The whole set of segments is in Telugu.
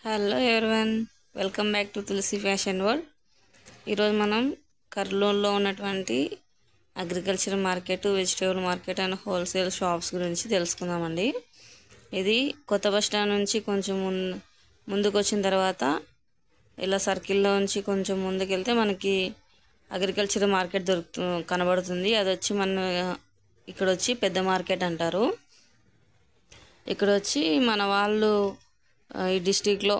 Hello everyone, welcome back to Tulasi fashion world. ఈరోజు మనం కర్నూలులో ఉన్నటువంటి agriculture market, vegetable market and wholesale shops గురించి తెలుసుకుందామండి. ఇది కొత్త బస్ స్టాండ్ నుంచి కొంచెం ముందుకు వచ్చిన తర్వాత ఇలా సర్కిల్లో నుంచి కొంచెం ముందుకు వెళ్తే మనకి అగ్రికల్చర్ మార్కెట్ కనబడుతుంది. అది వచ్చి ఇక్కడ వచ్చి పెద్ద మార్కెట్ అంటారు. ఇక్కడ వచ్చి మన వాళ్ళు ఈ డిస్టిక్లో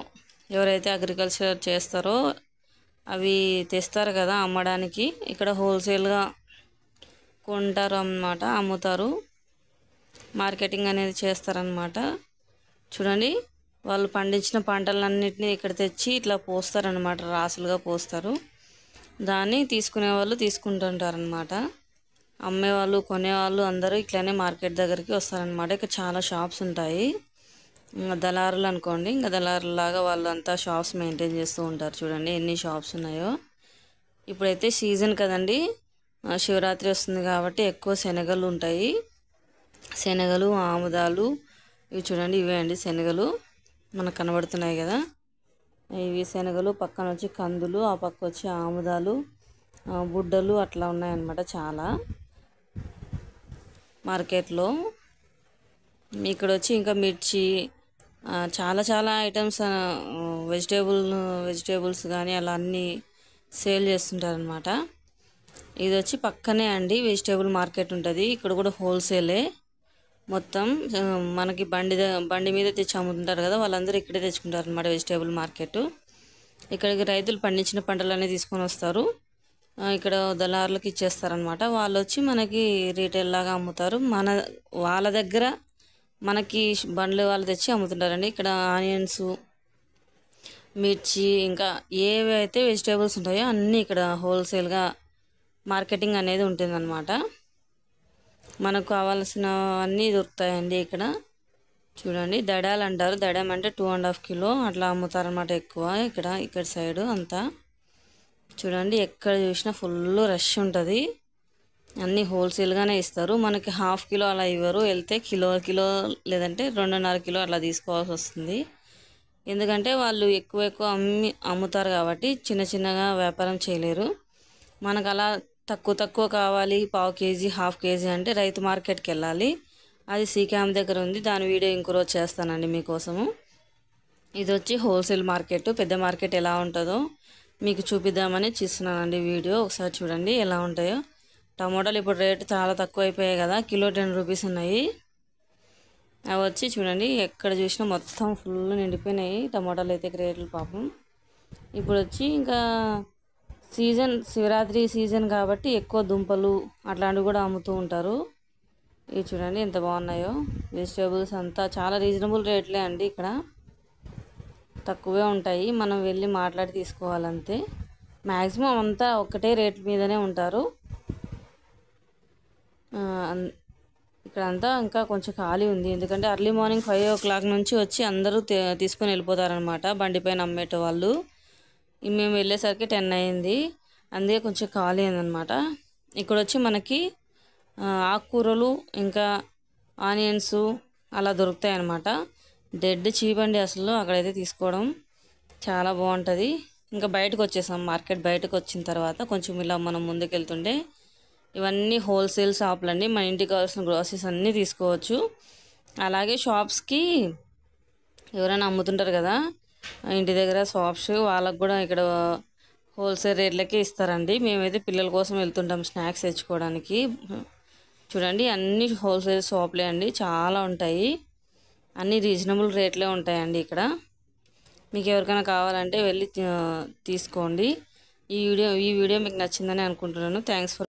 ఎవరైతే అగ్రికల్చర్ చేస్తారో అవి తెస్తారు కదా అమ్మడానికి. ఇక్కడ హోల్సేల్గా కొంటారు అన్నమాట, అమ్ముతారు, మార్కెటింగ్ అనేది చేస్తారనమాట. చూడండి, వాళ్ళు పండించిన పంటలన్నిటిని ఇక్కడ తెచ్చి ఇట్లా పోస్తారనమాట, రాసులుగా పోస్తారు. దాన్ని తీసుకునే వాళ్ళు తీసుకుంటుంటారనమాట. అమ్మేవాళ్ళు కొనేవాళ్ళు అందరూ ఇట్లానే మార్కెట్ దగ్గరికి వస్తారనమాట. ఇక్కడ చాలా షాప్స్ ఉంటాయి. దళారులు అనుకోండి, ఇంకా దళారులాగా వాళ్ళు అంతా షాప్స్ మెయింటైన్ చేస్తూ ఉంటారు. చూడండి ఎన్ని షాప్స్ ఉన్నాయో. ఇప్పుడైతే సీజన్ కదండి, శివరాత్రి వస్తుంది కాబట్టి ఎక్కువ శనగలు ఉంటాయి. శనగలు, ఆముదాలు, ఇవి చూడండి, ఇవే అండి శనగలు మనకు కనబడుతున్నాయి కదా, ఇవి శనగలు. పక్కన వచ్చి కందులు, ఆ పక్క వచ్చి ఆముదాలు, బుడ్డలు అట్లా ఉన్నాయన్నమాట చాలా మార్కెట్లో. ఇక్కడ వచ్చి ఇంకా మిర్చి, చాలా చాలా ఐటమ్స్, వెజిటేబుల్స్ కానీ అలా అన్నీ సేల్ చేస్తుంటారనమాట. ఇది వచ్చి పక్కనే అండి వెజిటేబుల్ మార్కెట్ ఉంటుంది. ఇక్కడ కూడా హోల్సేలే మొత్తం. మనకి బండి మీద తెచ్చి అమ్ముతుంటారు కదా, వాళ్ళందరూ ఇక్కడే తెచ్చుకుంటారు అనమాట వెజిటేబుల్ మార్కెట్. ఇక్కడికి రైతులు పండించిన పంటలన్నీ తీసుకొని వస్తారు, ఇక్కడ దళారులకు ఇచ్చేస్తారనమాట. వాళ్ళు వచ్చి మనకి రీటైల్ లాగా అమ్ముతారు. వాళ్ళ దగ్గర మనకి బండ్లు వాళ్ళు తెచ్చి అమ్ముతుంటారండి. ఇక్కడ ఆనియన్స్, మిర్చి, ఇంకా ఏవి అయితే వెజిటేబుల్స్ ఉంటాయో అన్నీ ఇక్కడ హోల్సేల్గా మార్కెటింగ్ అనేది ఉంటుందన్నమాట. మనకు కావాల్సినవన్నీ దొరుకుతాయండి ఇక్కడ. చూడండి, దడాలు అంటారు. దడం అంటే 2.5 కిలో అట్లా అమ్ముతారనమాట ఎక్కువ ఇక్కడ సైడు అంతా. చూడండి, ఎక్కడ చూసినా ఫుల్ రష్ ఉంటుంది. అన్నీ హోల్సేల్గానే ఇస్తారు. మనకి 1/2 కిలో అలా ఇవ్వరు, వెళ్తే కిలో లేదంటే 2.5 కిలో అట్లా తీసుకోవాల్సి వస్తుంది. ఎందుకంటే వాళ్ళు ఎక్కువ అమ్ముతారు కాబట్టి చిన్నగా వ్యాపారం చేయలేరు. మనకు అలా తక్కువ కావాలి, 1/2 కేజీ 1/2 కేజీ అంటే రైతు మార్కెట్కి వెళ్ళాలి. అది సీ క్యాంప్ దగ్గర ఉంది. దాని వీడియో ఇంకో రోజు చేస్తానండి మీకోసము. ఇది వచ్చి హోల్సేల్ మార్కెట్. పెద్ద మార్కెట్ ఎలా ఉంటుందో మీకు చూపిద్దామని చేస్తున్నానండి వీడియో. ఒకసారి చూడండి ఎలా ఉంటాయో. టమోటాలు ఇప్పుడు రేటు చాలా తక్కువ అయిపోయాయి కదా, కిలో 10 రూపీస్ ఉన్నాయి. అవి వచ్చి చూడండి, ఎక్కడ చూసినా మొత్తం ఫుల్ నిండిపోయినాయి టమోటాలు అయితే రేట్లు పాపం. ఇప్పుడు వచ్చి ఇంకా శివరాత్రి సీజన్ కాబట్టి ఎక్కువ దుంపలు అట్లాంటివి కూడా అమ్ముతూ ఉంటారు. ఇవి చూడండి ఎంత బాగున్నాయో. వెజిటేబుల్స్ అంతా చాలా రీజనబుల్ రేట్లే అండి, ఇక్కడ తక్కువే ఉంటాయి. మనం వెళ్ళి మాట్లాడి తీసుకోవాలంతే. మ్యాక్సిమం అంతా ఒకటే రేట్ మీదనే ఉంటారు. ఇక్కడ అంతా ఇంకా కొంచెం ఖాళీ ఉంది, ఎందుకంటే ఎర్లీ మార్నింగ్ 5 o'clock నుంచి వచ్చి అందరూ తీసుకొని వెళ్ళిపోతారనమాట బండిపైన అమ్మేట వాళ్ళు. మేము వెళ్ళేసరికి 10 అయింది, అందుకే కొంచెం ఖాళీ అయిందనమాట. ఇక్కడ వచ్చి మనకి ఆకుకూరలు ఇంకా ఆనియన్స్ అలా దొరుకుతాయి అన్నమాట. డెడ్ చీప్ అండి అసలు, అక్కడైతే తీసుకోవడం చాలా బాగుంటుంది. ఇంకా బయటకు వచ్చేసాం, మార్కెట్ బయటకు వచ్చిన తర్వాత కొంచెం ఇలా మనం ముందుకు వెళ్తుంటే ఇవన్నీ హోల్సేల్ షాపులు అండి. మన ఇంటికి కావాల్సిన గ్రోసరీస్ అన్నీ తీసుకోవచ్చు. అలాగే షాప్స్కి ఎవరైనా అమ్ముతుంటారు కదా ఇంటి దగ్గర షాప్స్, వాళ్ళకు కూడా ఇక్కడ హోల్సేల్ రేట్లకే ఇస్తారండి. మేమైతే పిల్లల కోసం వెళ్తుంటాం స్నాక్స్ తెచ్చుకోవడానికి. చూడండి, అన్ని హోల్సేల్ షాపులే అండి, చాలా ఉంటాయి. అన్నీ రీజనబుల్ రేట్లే ఉంటాయండి ఇక్కడ. మీకు ఎవరికైనా కావాలంటే వెళ్ళి తీసుకోండి. ఈ వీడియో మీకు నచ్చిందని అనుకుంటున్నాను. Thanks for